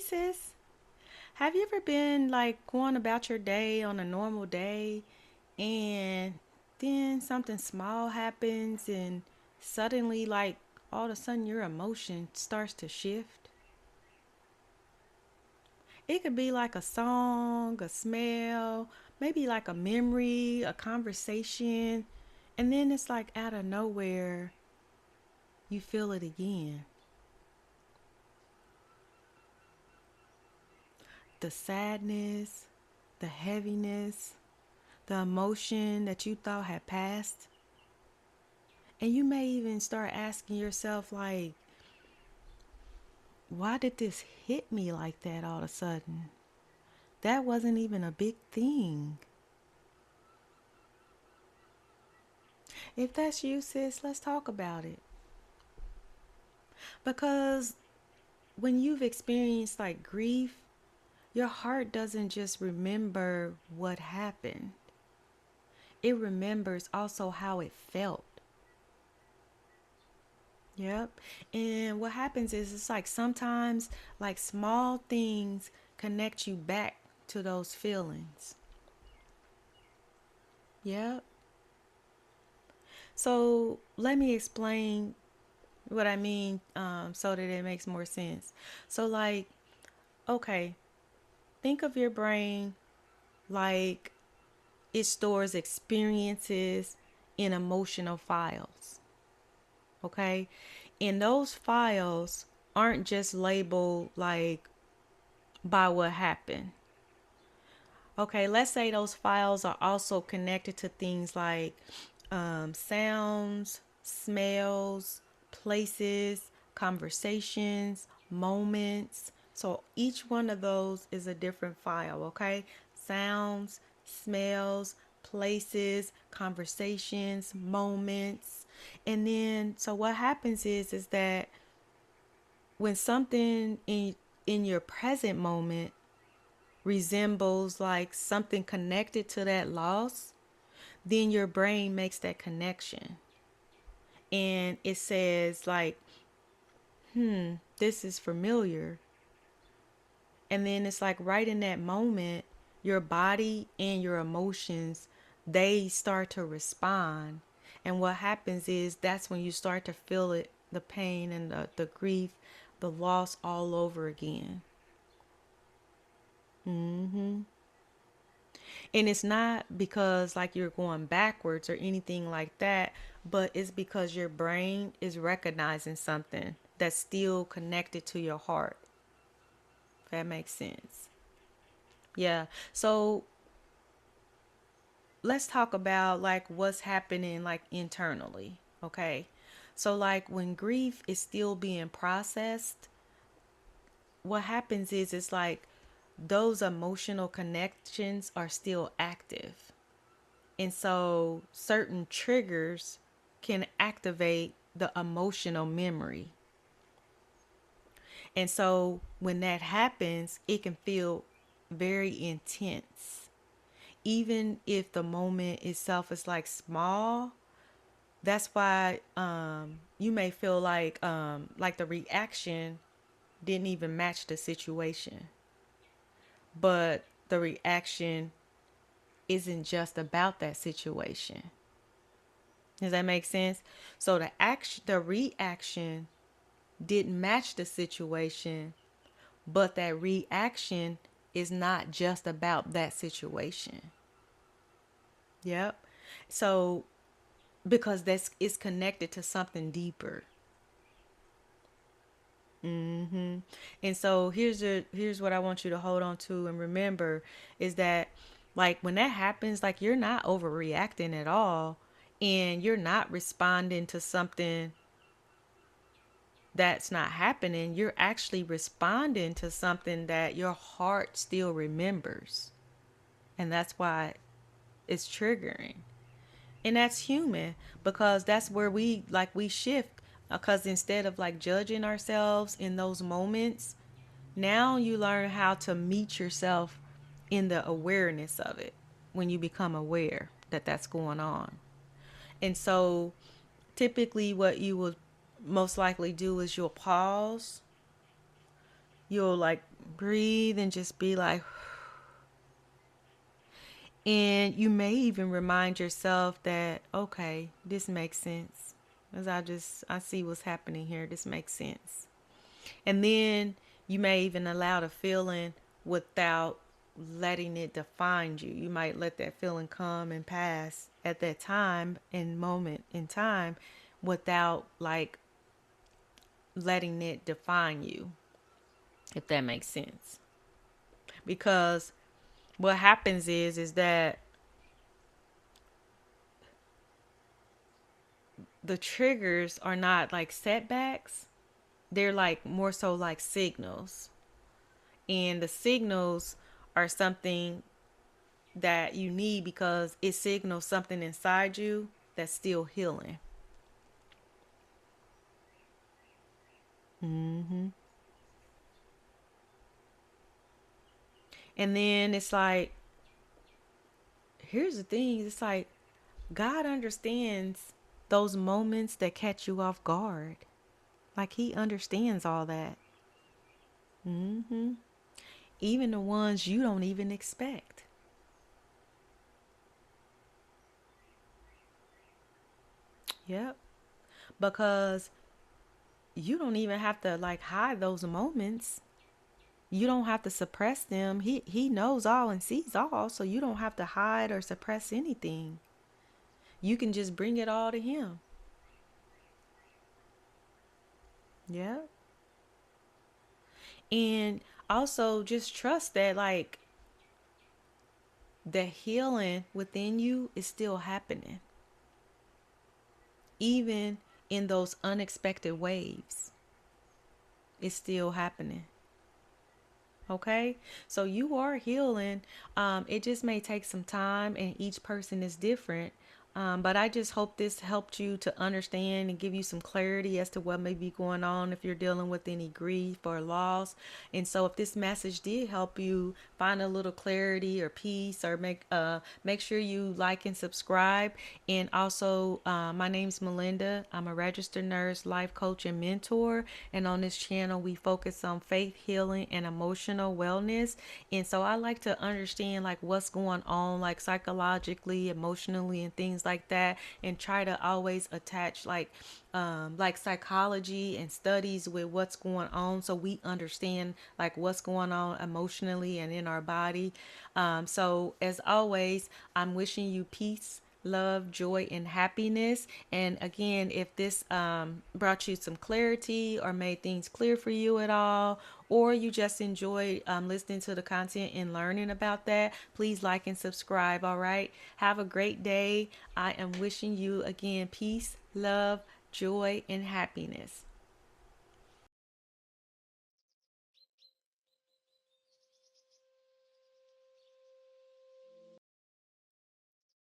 Hey sis, have you ever been like going about your day on a normal day and then something small happens and suddenly like all of a sudden your emotion starts to shift? It could be like a song, a smell, maybe like a memory, a conversation, and then it's like out of nowhere you feel it again. The sadness, the heaviness, the emotion that you thought had passed. And you may even start asking yourself, like, why did this hit me like that all of a sudden? That wasn't even a big thing. If that's you, sis, let's talk about it. Because when you've experienced like grief, your heart doesn't just remember what happened, it remembers also how it felt. Yep. And what happens is it's like sometimes like small things connect you back to those feelings. Yep. So let me explain what I mean so that it makes more sense. So, like, okay, think of your brain like it stores experiences in emotional files. Okay. And those files aren't just labeled like by what happened. Okay, let's say those files are also connected to things like sounds, smells, places, conversations, moments. So each one of those is a different file, okay? Sounds, smells, places, conversations, moments. And then so what happens is that when something in your present moment resembles like something connected to that loss, then your brain makes that connection. And it says like, this is familiar. And then it's like right in that moment, your body and your emotions, they start to respond. And what happens is that's when you start to feel it, the pain and the grief, the loss all over again. And it's not because like you're going backwards or anything like that, but it's because your brain is recognizing something that's still connected to your heart. If that makes sense. Yeah. So let's talk about like what's happening like internally. Okay. So like when grief is still being processed, what happens is it's like those emotional connections are still active. And so certain triggers can activate the emotional memory. And so when that happens, it can feel very intense. Even if the moment itself is like small, that's why you may feel like the reaction didn't even match the situation. But the reaction isn't just about that situation. Does that make sense? So the reaction didn't match the situation, but that reaction is not just about that situation. Yep. So because that's it's connected to something deeper. And so here's what I want you to hold on to and remember is that like when that happens, like you're not overreacting at all and you're not responding to something that's not happening. You're actually responding to something that your heart still remembers. And that's why it's triggering. And that's human because that's where we shift because instead of like judging ourselves in those moments, now you learn how to meet yourself in the awareness of it when you become aware that that's going on. And so typically what you will most likely do is you'll pause, You'll like breathe and just be like, and you may even remind yourself that, okay, this makes sense. As I see what's happening here. This makes sense. And then you may even allow the feeling without letting it define you. You might let that feeling come and pass at that time and moment in time without like letting it define you, if that makes sense. Because what happens is that the triggers are not like setbacks. They're like more so like signals. And the signals are something that you need because it signals something inside you that's still healing. And then it's like, here's the thing, it's like God understands those moments that catch you off guard. Like he understands all that. Even the ones you don't even expect. Yep. Because you don't even have to like hide those moments. You don't have to suppress them. He knows all and sees all, so you don't have to hide or suppress anything. You can just bring it all to him. Yeah. And also just trust that like the healing within you is still happening. Even in those unexpected waves, it's still happening. Okay, so you are healing. It just may take some time, and each person is different. But I just hope this helped you to understand and give you some clarity as to what may be going on if you're dealing with any grief or loss. And so, if this message did help you find a little clarity or peace, or make sure you like and subscribe. And also, my name's Melinda. I'm a registered nurse, life coach, and mentor. And on this channel, we focus on faith, healing, and emotional wellness. And so I like to understand like what's going on, like psychologically, emotionally, and things like that, and try to always attach like psychology and studies with what's going on so we understand like what's going on emotionally and in our body. So as always, I'm wishing you peace, love, joy, and happiness. And again, if this brought you some clarity or made things clear for you at all, or you just enjoyed listening to the content and learning about that, please like and subscribe. All right. Have a great day. I am wishing you again peace, love, joy, and happiness.